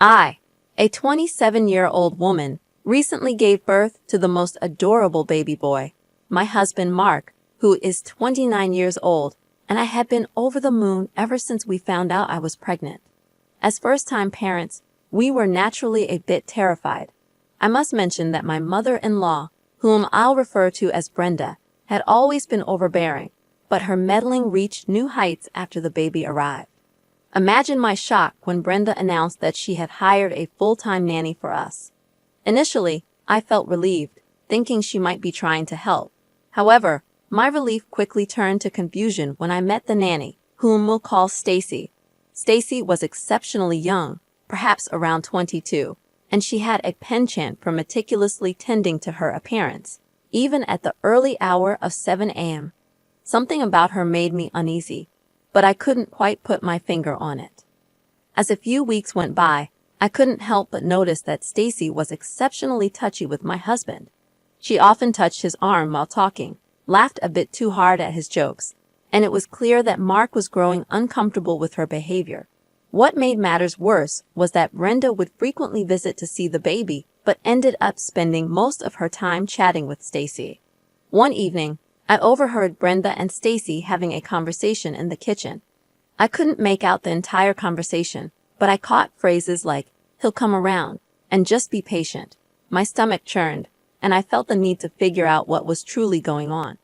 I, a 27-year-old woman, recently gave birth to the most adorable baby boy, my husband Mark, who is 29 years old, and I had been over the moon ever since we found out I was pregnant. As first-time parents, we were naturally a bit terrified. I must mention that my mother-in-law, whom I'll refer to as Brenda, had always been overbearing, but her meddling reached new heights after the baby arrived. Imagine my shock when Brenda announced that she had hired a full-time nanny for us. Initially, I felt relieved, thinking she might be trying to help. However, my relief quickly turned to confusion when I met the nanny, whom we'll call Stacy. Stacy was exceptionally young, perhaps around 22, and she had a penchant for meticulously tending to her appearance, even at the early hour of 7 a.m. Something about her made me uneasy, but I couldn't quite put my finger on it. As a few weeks went by, I couldn't help but notice that Stacy was exceptionally touchy with my husband. She often touched his arm while talking, laughed a bit too hard at his jokes, and it was clear that Mark was growing uncomfortable with her behavior. What made matters worse was that Brenda would frequently visit to see the baby, but ended up spending most of her time chatting with Stacy. One evening, I overheard Brenda and Stacy having a conversation in the kitchen. I couldn't make out the entire conversation, but I caught phrases like, "He'll come around," and "just be patient." My stomach churned, and I felt the need to figure out what was truly going on.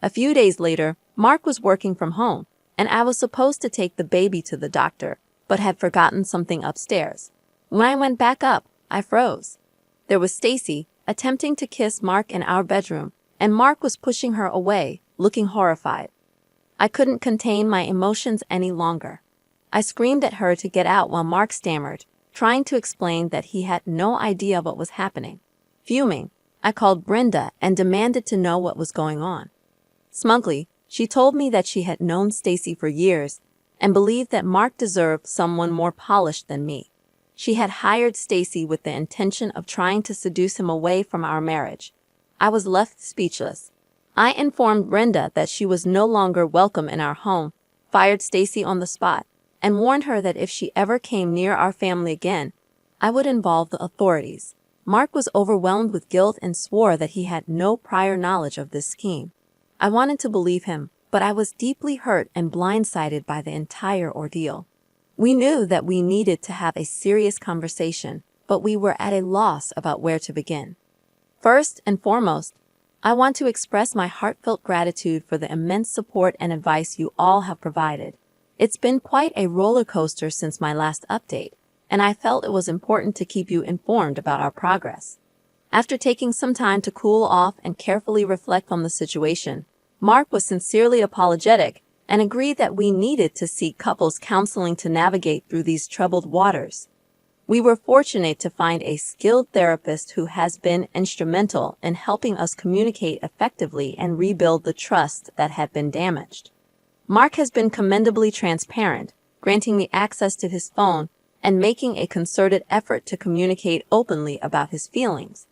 A few days later, Mark was working from home, and I was supposed to take the baby to the doctor, but had forgotten something upstairs. When I went back up, I froze. There was Stacy, attempting to kiss Mark in our bedroom, and Mark was pushing her away, looking horrified. I couldn't contain my emotions any longer. I screamed at her to get out while Mark stammered, trying to explain that he had no idea what was happening. Fuming, I called Brenda and demanded to know what was going on. Smugly, she told me that she had known Stacy for years and believed that Mark deserved someone more polished than me. She had hired Stacy with the intention of trying to seduce him away from our marriage. I was left speechless. I informed Brenda that she was no longer welcome in our home, fired Stacy on the spot, and warned her that if she ever came near our family again, I would involve the authorities. Mark was overwhelmed with guilt and swore that he had no prior knowledge of this scheme. I wanted to believe him, but I was deeply hurt and blindsided by the entire ordeal. We knew that we needed to have a serious conversation, but we were at a loss about where to begin. First and foremost, I want to express my heartfelt gratitude for the immense support and advice you all have provided. It's been quite a roller coaster since my last update, and I felt it was important to keep you informed about our progress. After taking some time to cool off and carefully reflect on the situation, Mark was sincerely apologetic and agreed that we needed to seek couples counseling to navigate through these troubled waters. We were fortunate to find a skilled therapist who has been instrumental in helping us communicate effectively and rebuild the trust that had been damaged. Mark has been commendably transparent, granting me access to his phone and making a concerted effort to communicate openly about his feelings.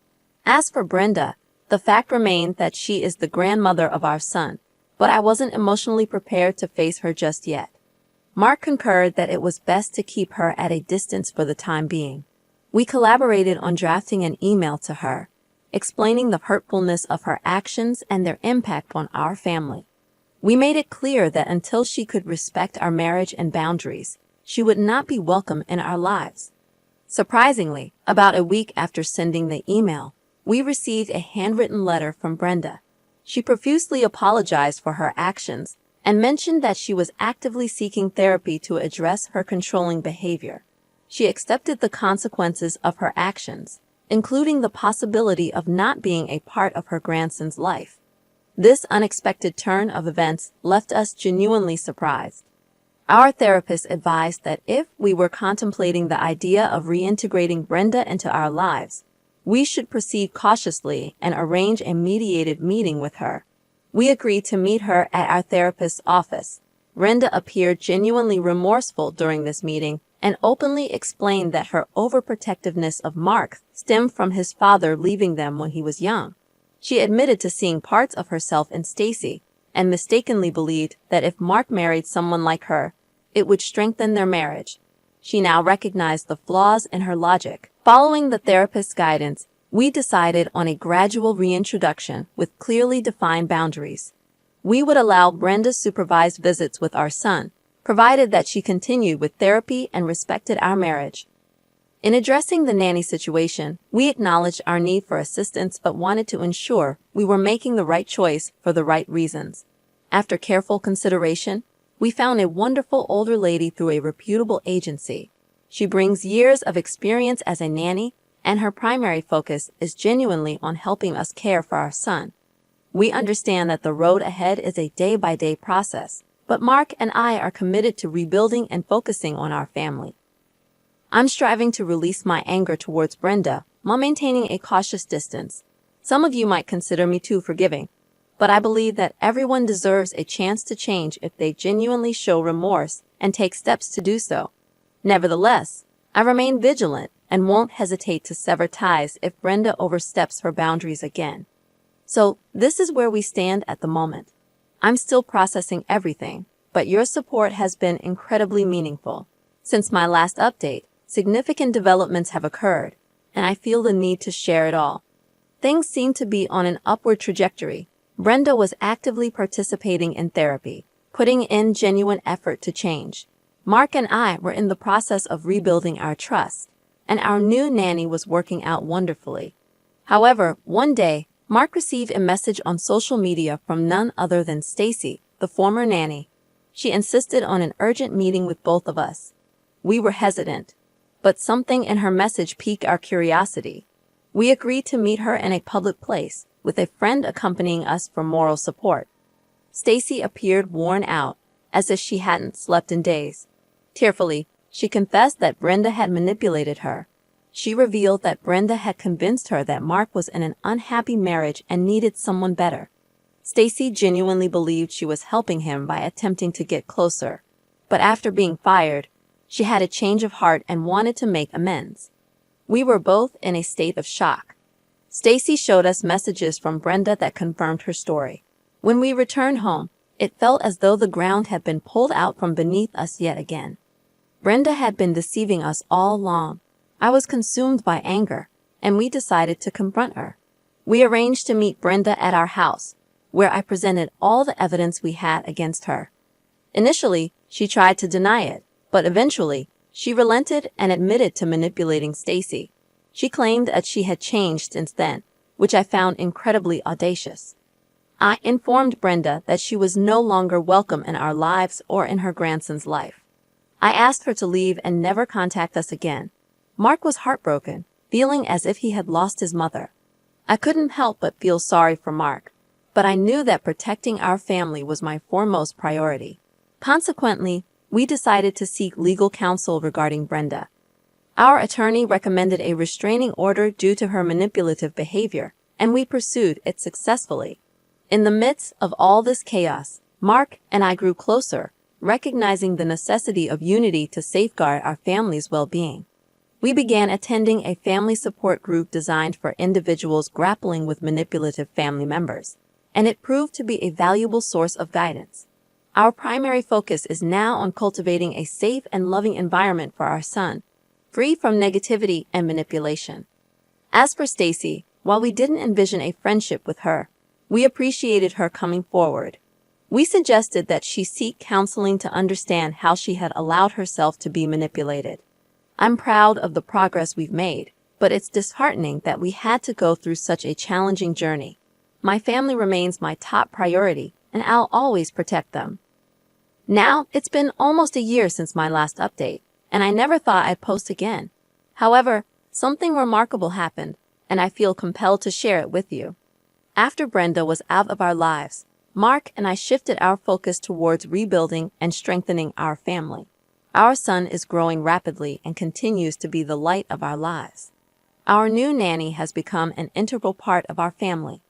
As for Brenda, the fact remained that she is the grandmother of our son, but I wasn't emotionally prepared to face her just yet. Mark concurred that it was best to keep her at a distance for the time being. We collaborated on drafting an email to her, explaining the hurtfulness of her actions and their impact on our family. We made it clear that until she could respect our marriage and boundaries, she would not be welcome in our lives. Surprisingly, about a week after sending the email, we received a handwritten letter from Brenda. She profusely apologized for her actions and mentioned that she was actively seeking therapy to address her controlling behavior. She accepted the consequences of her actions, including the possibility of not being a part of her grandson's life. This unexpected turn of events left us genuinely surprised. Our therapist advised that if we were contemplating the idea of reintegrating Brenda into our lives, we should proceed cautiously and arrange a mediated meeting with her. We agreed to meet her at our therapist's office. Brenda appeared genuinely remorseful during this meeting and openly explained that her overprotectiveness of Mark stemmed from his father leaving them when he was young. She admitted to seeing parts of herself in Stacy and mistakenly believed that if Mark married someone like her, it would strengthen their marriage. She now recognized the flaws in her logic. Following the therapist's guidance, we decided on a gradual reintroduction with clearly defined boundaries. We would allow Brenda supervised visits with our son, provided that she continued with therapy and respected our marriage. In addressing the nanny situation, we acknowledged our need for assistance but wanted to ensure we were making the right choice for the right reasons. After careful consideration, we found a wonderful older lady through a reputable agency. She brings years of experience as a nanny, and her primary focus is genuinely on helping us care for our son. We understand that the road ahead is a day-by-day process, but Mark and I are committed to rebuilding and focusing on our family. I'm striving to release my anger towards Brenda while maintaining a cautious distance. Some of you might consider me too forgiving, but I believe that everyone deserves a chance to change if they genuinely show remorse and take steps to do so. Nevertheless, I remain vigilant and won't hesitate to sever ties if Brenda oversteps her boundaries again. So, this is where we stand at the moment. I'm still processing everything, but your support has been incredibly meaningful. Since my last update, significant developments have occurred, and I feel the need to share it all. Things seem to be on an upward trajectory. Brenda was actively participating in therapy, putting in genuine effort to change. Mark and I were in the process of rebuilding our trust, and our new nanny was working out wonderfully. However, one day, Mark received a message on social media from none other than Stacy, the former nanny. She insisted on an urgent meeting with both of us. We were hesitant, but something in her message piqued our curiosity. We agreed to meet her in a public place, with a friend accompanying us for moral support. Stacy appeared worn out, as if she hadn't slept in days. Tearfully, she confessed that Brenda had manipulated her. She revealed that Brenda had convinced her that Mark was in an unhappy marriage and needed someone better. Stacy genuinely believed she was helping him by attempting to get closer, but after being fired, she had a change of heart and wanted to make amends. We were both in a state of shock. Stacy showed us messages from Brenda that confirmed her story. When we returned home, it felt as though the ground had been pulled out from beneath us yet again. Brenda had been deceiving us all along. I was consumed by anger, and we decided to confront her. We arranged to meet Brenda at our house, where I presented all the evidence we had against her. Initially, she tried to deny it, but eventually, she relented and admitted to manipulating Stacy. She claimed that she had changed since then, which I found incredibly audacious. I informed Brenda that she was no longer welcome in our lives or in her grandson's life. I asked her to leave and never contact us again. Mark was heartbroken, feeling as if he had lost his mother. I couldn't help but feel sorry for Mark, but I knew that protecting our family was my foremost priority. Consequently, we decided to seek legal counsel regarding Brenda. Our attorney recommended a restraining order due to her manipulative behavior, and we pursued it successfully. In the midst of all this chaos, Mark and I grew closer, recognizing the necessity of unity to safeguard our family's well-being. We began attending a family support group designed for individuals grappling with manipulative family members, and it proved to be a valuable source of guidance. Our primary focus is now on cultivating a safe and loving environment for our son, free from negativity and manipulation. As for Stacy, while we didn't envision a friendship with her, we appreciated her coming forward. We suggested that she seek counseling to understand how she had allowed herself to be manipulated. I'm proud of the progress we've made, but it's disheartening that we had to go through such a challenging journey. My family remains my top priority, and I'll always protect them. Now, it's been almost a year since my last update, and I never thought I'd post again. However, something remarkable happened, and I feel compelled to share it with you. After Brenda was out of our lives, Mark and I shifted our focus towards rebuilding and strengthening our family. Our son is growing rapidly and continues to be the light of our lives. Our new nanny has become an integral part of our family.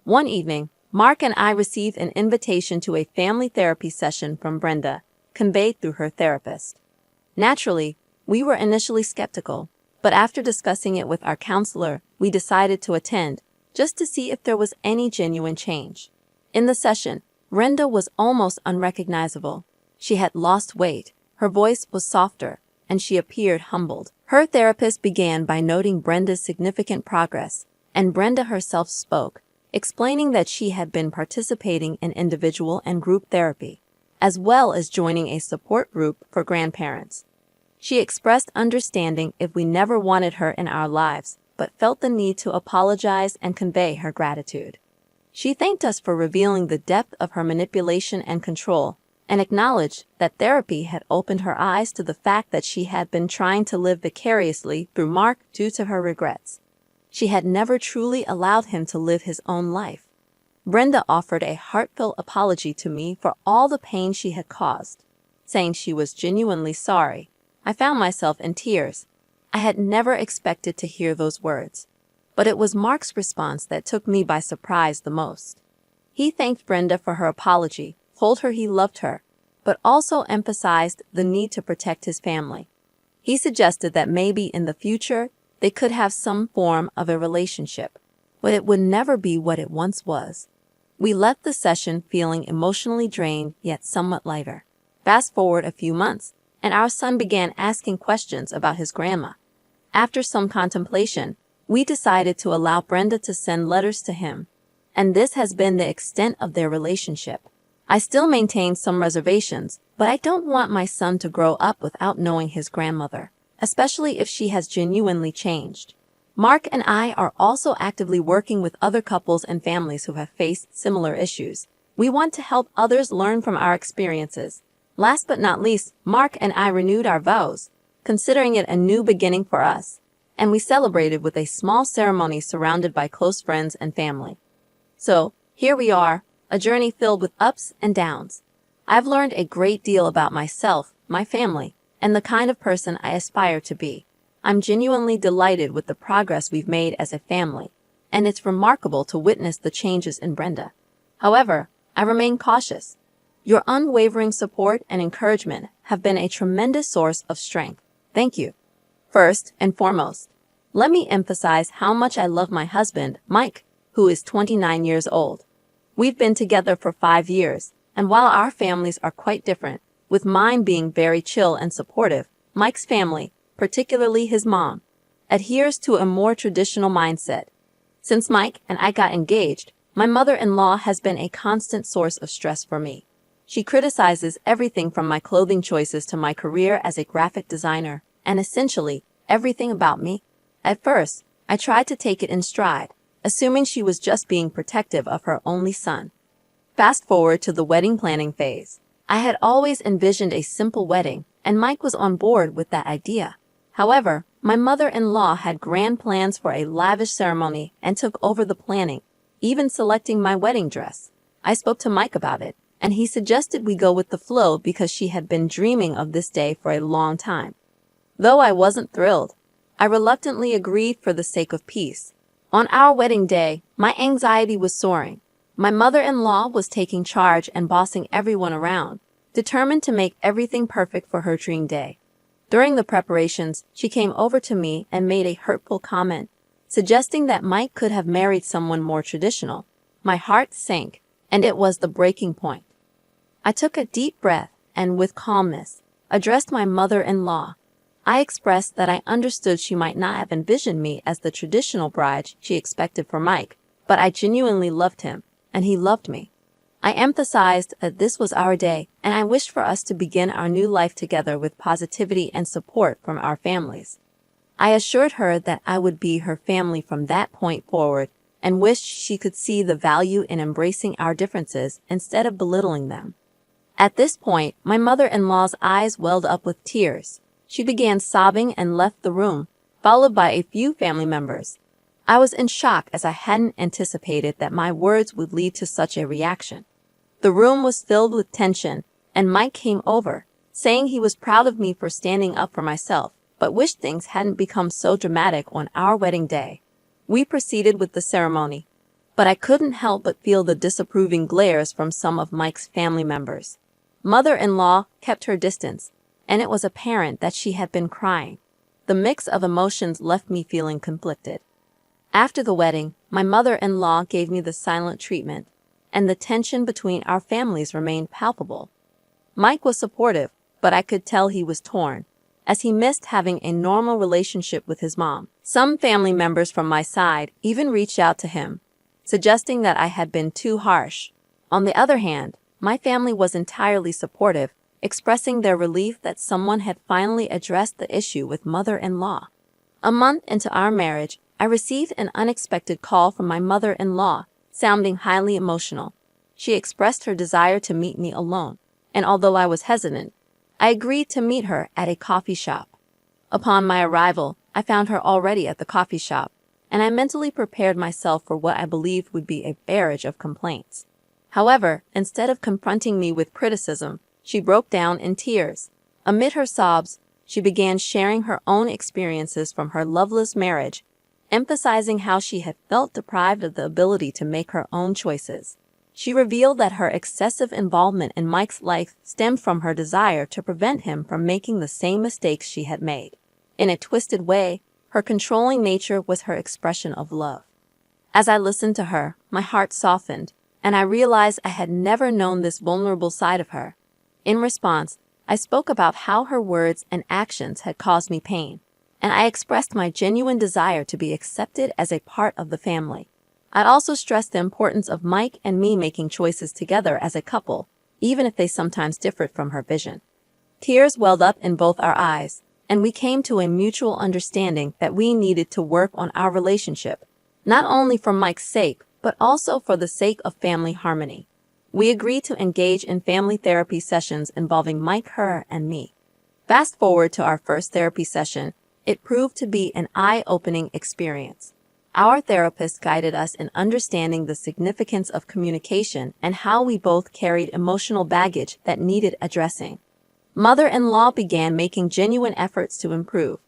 One evening, Mark and I received an invitation to a family therapy session from Brenda, conveyed through her therapist. Naturally, we were initially skeptical, but after discussing it with our counselor, we decided to attend, just to see if there was any genuine change. In the session, Brenda was almost unrecognizable. She had lost weight, her voice was softer, and she appeared humbled. Her therapist began by noting Brenda's significant progress, and Brenda herself spoke, explaining that she had been participating in individual and group therapy, as well as joining a support group for grandparents. She expressed understanding if we never wanted her in our lives, but felt the need to apologize and convey her gratitude. She thanked us for revealing the depth of her manipulation and control, and acknowledged that therapy had opened her eyes to the fact that she had been trying to live vicariously through Mark due to her regrets. She had never truly allowed him to live his own life. Brenda offered a heartfelt apology to me for all the pain she had caused, saying she was genuinely sorry. I found myself in tears. I had never expected to hear those words, but it was Mark's response that took me by surprise the most. He thanked Brenda for her apology, told her he loved her, but also emphasized the need to protect his family. He suggested that maybe in the future they could have some form of a relationship, but it would never be what it once was. We left the session feeling emotionally drained yet somewhat lighter. Fast forward a few months, and our son began asking questions about his grandma. After some contemplation, we decided to allow Brenda to send letters to him, and this has been the extent of their relationship. I still maintain some reservations, but I don't want my son to grow up without knowing his grandmother, especially if she has genuinely changed. Mark and I are also actively working with other couples and families who have faced similar issues. We want to help others learn from our experiences. Last but not least, Mark and I renewed our vows, considering it a new beginning for us, and we celebrated with a small ceremony surrounded by close friends and family. So, here we are, a journey filled with ups and downs. I've learned a great deal about myself, my family, and the kind of person I aspire to be. I'm genuinely delighted with the progress we've made as a family, and it's remarkable to witness the changes in Brenda. However, I remain cautious. Your unwavering support and encouragement have been a tremendous source of strength. Thank you. First and foremost, let me emphasize how much I love my husband, Mike, who is 29 years old. We've been together for 5 years, and while our families are quite different, with mine being very chill and supportive, Mike's family, particularly his mom, adheres to a more traditional mindset. Since Mike and I got engaged, my mother-in-law has been a constant source of stress for me. She criticizes everything from my clothing choices to my career as a graphic designer, and essentially everything about me. At first, I tried to take it in stride, assuming she was just being protective of her only son. Fast forward to the wedding planning phase. I had always envisioned a simple wedding, and Mike was on board with that idea. However, my mother-in-law had grand plans for a lavish ceremony and took over the planning, even selecting my wedding dress. I spoke to Mike about it, and he suggested we go with the flow because she had been dreaming of this day for a long time. Though I wasn't thrilled, I reluctantly agreed for the sake of peace. On our wedding day, my anxiety was soaring. My mother-in-law was taking charge and bossing everyone around, determined to make everything perfect for her dream day. During the preparations, she came over to me and made a hurtful comment, suggesting that Mike could have married someone more traditional. My heart sank, and it was the breaking point. I took a deep breath and, with calmness, addressed my mother-in-law. I expressed that I understood she might not have envisioned me as the traditional bride she expected for Mike, but I genuinely loved him, and he loved me. I emphasized that this was our day, and I wished for us to begin our new life together with positivity and support from our families. I assured her that I would be her family from that point forward, and wished she could see the value in embracing our differences instead of belittling them. At this point, my mother-in-law's eyes welled up with tears. She began sobbing and left the room, followed by a few family members. I was in shock as I hadn't anticipated that my words would lead to such a reaction. The room was filled with tension, and Mike came over, saying he was proud of me for standing up for myself, but wished things hadn't become so dramatic on our wedding day. We proceeded with the ceremony, but I couldn't help but feel the disapproving glares from some of Mike's family members. Mother-in-law kept her distance, and it was apparent that she had been crying. The mix of emotions left me feeling conflicted. After the wedding, my mother-in-law gave me the silent treatment, and the tension between our families remained palpable. Mike was supportive, but I could tell he was torn, as he missed having a normal relationship with his mom. Some family members from my side even reached out to him, suggesting that I had been too harsh. On the other hand, my family was entirely supportive, expressing their relief that someone had finally addressed the issue with mother-in-law. A month into our marriage, I received an unexpected call from my mother-in-law, sounding highly emotional. She expressed her desire to meet me alone, and although I was hesitant, I agreed to meet her at a coffee shop. Upon my arrival, I found her already at the coffee shop, and I mentally prepared myself for what I believed would be a barrage of complaints. However, instead of confronting me with criticism, she broke down in tears. Amid her sobs, she began sharing her own experiences from her loveless marriage, emphasizing how she had felt deprived of the ability to make her own choices. She revealed that her excessive involvement in Mike's life stemmed from her desire to prevent him from making the same mistakes she had made. In a twisted way, her controlling nature was her expression of love. As I listened to her, my heart softened, and I realized I had never known this vulnerable side of her. In response, I spoke about how her words and actions had caused me pain, and I expressed my genuine desire to be accepted as a part of the family. I'd also stressed the importance of Mike and me making choices together as a couple, even if they sometimes differed from her vision. Tears welled up in both our eyes, and we came to a mutual understanding that we needed to work on our relationship, not only for Mike's sake, but also for the sake of family harmony. We agreed to engage in family therapy sessions involving Mike, her, and me. Fast forward to our first therapy session, it proved to be an eye-opening experience. Our therapist guided us in understanding the significance of communication and how we both carried emotional baggage that needed addressing. Mother-in-law began making genuine efforts to improve.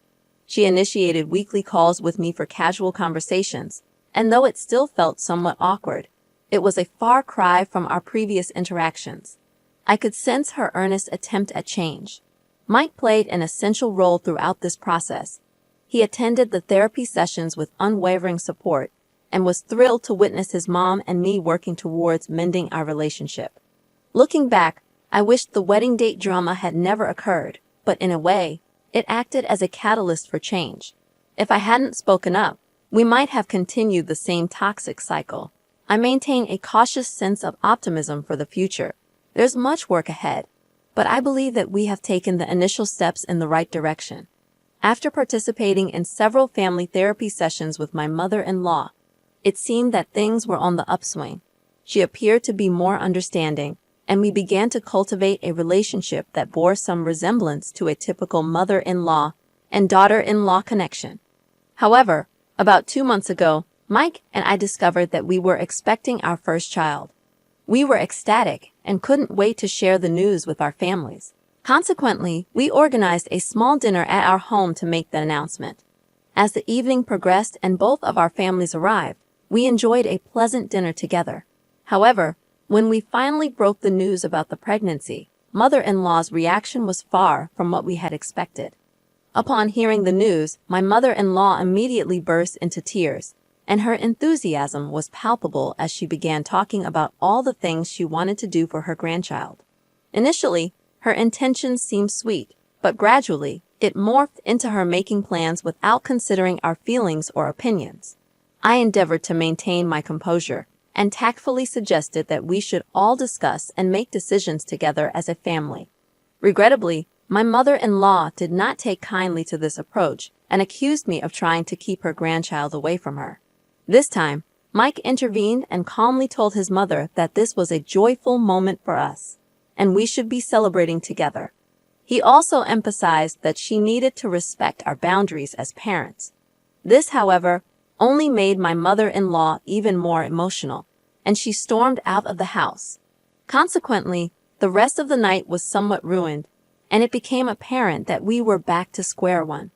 She initiated weekly calls with me for casual conversations, and though it still felt somewhat awkward, it was a far cry from our previous interactions. I could sense her earnest attempt at change. Mike played an essential role throughout this process. He attended the therapy sessions with unwavering support and was thrilled to witness his mom and me working towards mending our relationship. Looking back, I wished the wedding date drama had never occurred, but in a way, it acted as a catalyst for change. If I hadn't spoken up, we might have continued the same toxic cycle. I maintain a cautious sense of optimism for the future. There's much work ahead, but I believe that we have taken the initial steps in the right direction. After participating in several family therapy sessions with my mother-in-law, it seemed that things were on the upswing. She appeared to be more understanding, and we began to cultivate a relationship that bore some resemblance to a typical mother-in-law and daughter-in-law connection. However, about 2 months ago, Mike and I discovered that we were expecting our first child. We were ecstatic and couldn't wait to share the news with our families. Consequently, we organized a small dinner at our home to make the announcement. As the evening progressed and both of our families arrived, we enjoyed a pleasant dinner together. However, when we finally broke the news about the pregnancy, mother-in-law's reaction was far from what we had expected. Upon hearing the news, my mother-in-law immediately burst into tears, and her enthusiasm was palpable as she began talking about all the things she wanted to do for her grandchild. Initially, her intentions seemed sweet, but gradually, it morphed into her making plans without considering our feelings or opinions. I endeavored to maintain my composure and tactfully suggested that we should all discuss and make decisions together as a family. Regrettably, my mother-in-law did not take kindly to this approach and accused me of trying to keep her grandchild away from her. This time, Mike intervened and calmly told his mother that this was a joyful moment for us, and we should be celebrating together. He also emphasized that she needed to respect our boundaries as parents. This, however, only made my mother-in-law even more emotional, and she stormed out of the house. Consequently, the rest of the night was somewhat ruined, and it became apparent that we were back to square one.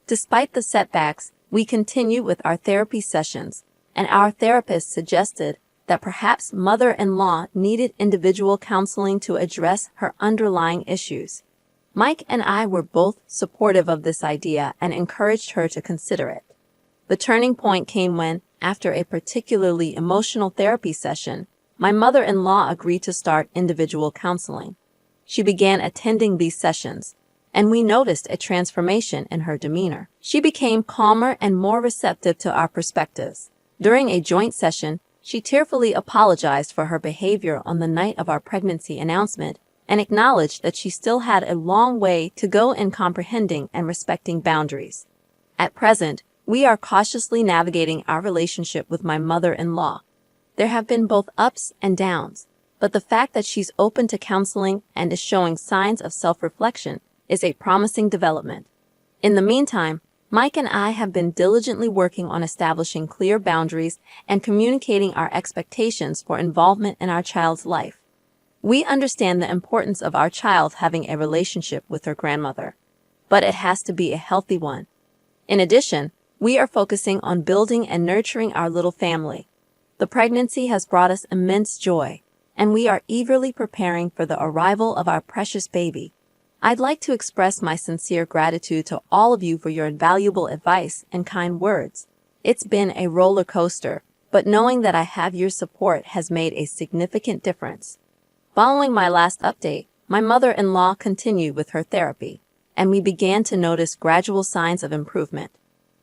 Despite the setbacks, we continued with our therapy sessions, and our therapist suggested that perhaps mother-in-law needed individual counseling to address her underlying issues. Mike and I were both supportive of this idea and encouraged her to consider it. The turning point came when, after a particularly emotional therapy session, my mother-in-law agreed to start individual counseling. She began attending these sessions, and we noticed a transformation in her demeanor. She became calmer and more receptive to our perspectives. During a joint session, she tearfully apologized for her behavior on the night of our pregnancy announcement and acknowledged that she still had a long way to go in comprehending and respecting boundaries. At present, we are cautiously navigating our relationship with my mother-in-law. There have been both ups and downs, but the fact that she's open to counseling and is showing signs of self-reflection is a promising development. In the meantime, Mike and I have been diligently working on establishing clear boundaries and communicating our expectations for involvement in our child's life. We understand the importance of our child having a relationship with her grandmother, but it has to be a healthy one. In addition, we are focusing on building and nurturing our little family. The pregnancy has brought us immense joy, and we are eagerly preparing for the arrival of our precious baby. I'd like to express my sincere gratitude to all of you for your invaluable advice and kind words. It's been a roller coaster, but knowing that I have your support has made a significant difference. Following my last update, my mother-in-law continued with her therapy, and we began to notice gradual signs of improvement.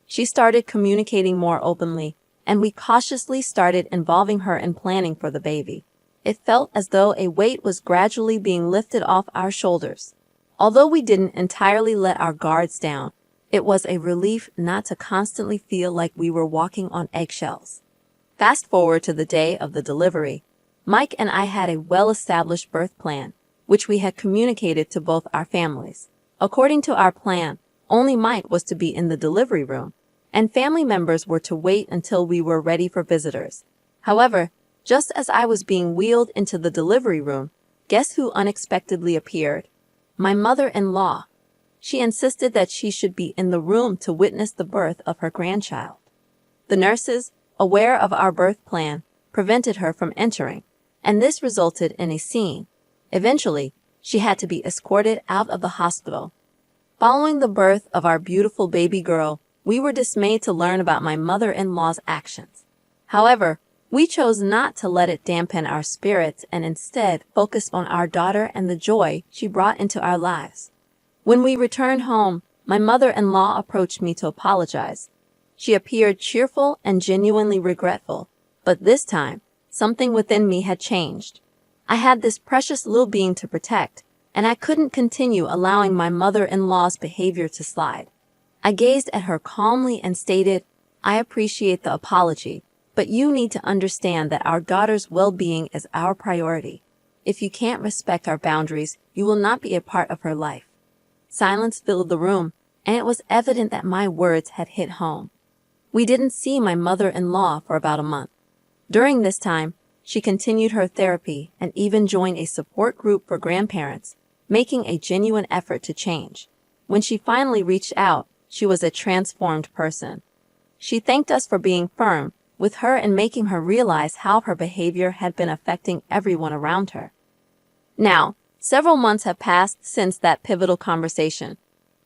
She started communicating more openly, and we cautiously started involving her in planning for the baby. It felt as though a weight was gradually being lifted off our shoulders. Although we didn't entirely let our guards down, it was a relief not to constantly feel like we were walking on eggshells. Fast forward to the day of the delivery. Mike and I had a well-established birth plan, which we had communicated to both our families. According to our plan, only Mike was to be in the delivery room, and family members were to wait until we were ready for visitors. However, just as I was being wheeled into the delivery room, guess who unexpectedly appeared? My mother-in-law. She insisted that she should be in the room to witness the birth of her grandchild. The nurses, aware of our birth plan, prevented her from entering, and this resulted in a scene. Eventually, she had to be escorted out of the hospital. Following the birth of our beautiful baby girl, we were dismayed to learn about my mother-in-law's actions. However, we chose not to let it dampen our spirits and instead focused on our daughter and the joy she brought into our lives. When we returned home, my mother-in-law approached me to apologize. She appeared cheerful and genuinely regretful, but this time, something within me had changed. I had this precious little being to protect, and I couldn't continue allowing my mother-in-law's behavior to slide. I gazed at her calmly and stated, "I appreciate the apology, but you need to understand that our daughter's well-being is our priority. If you can't respect our boundaries, you will not be a part of her life." Silence filled the room, and it was evident that my words had hit home. We didn't see my mother-in-law for about a month. During this time, she continued her therapy and even joined a support group for grandparents, making a genuine effort to change. When she finally reached out, she was a transformed person. She thanked us for being firm with her and making her realize how her behavior had been affecting everyone around her. Now, several months have passed since that pivotal conversation.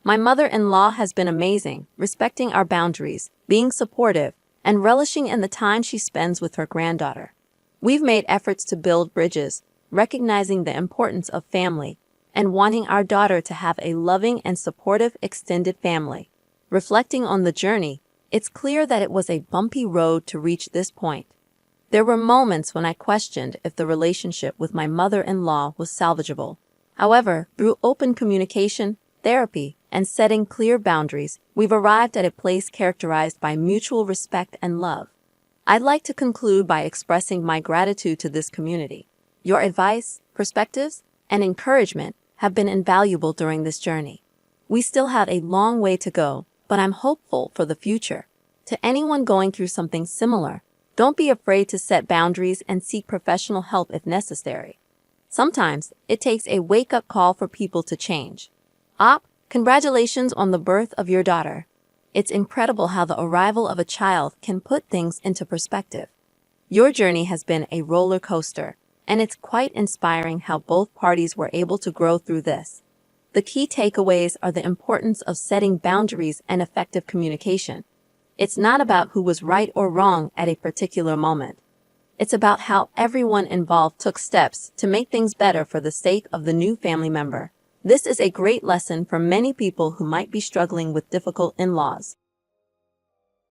My mother-in-law has been amazing, respecting our boundaries, being supportive, and relishing in the time she spends with her granddaughter. We've made efforts to build bridges, recognizing the importance of family, and wanting our daughter to have a loving and supportive extended family. Reflecting on the journey, it's clear that it was a bumpy road to reach this point. There were moments when I questioned if the relationship with my mother-in-law was salvageable. However, through open communication, therapy, and setting clear boundaries, we've arrived at a place characterized by mutual respect and love. I'd like to conclude by expressing my gratitude to this community. Your advice, perspectives, and encouragement have been invaluable during this journey. We still have a long way to go, but I'm hopeful for the future. To anyone going through something similar, don't be afraid to set boundaries and seek professional help if necessary. Sometimes it takes a wake-up call for people to change. Congratulations on the birth of your daughter. It's incredible how the arrival of a child can put things into perspective. Your journey has been a roller coaster, and it's quite inspiring how both parties were able to grow through this. The key takeaways are the importance of setting boundaries and effective communication. It's not about who was right or wrong at a particular moment. It's about how everyone involved took steps to make things better for the sake of the new family member. This is a great lesson for many people who might be struggling with difficult in-laws.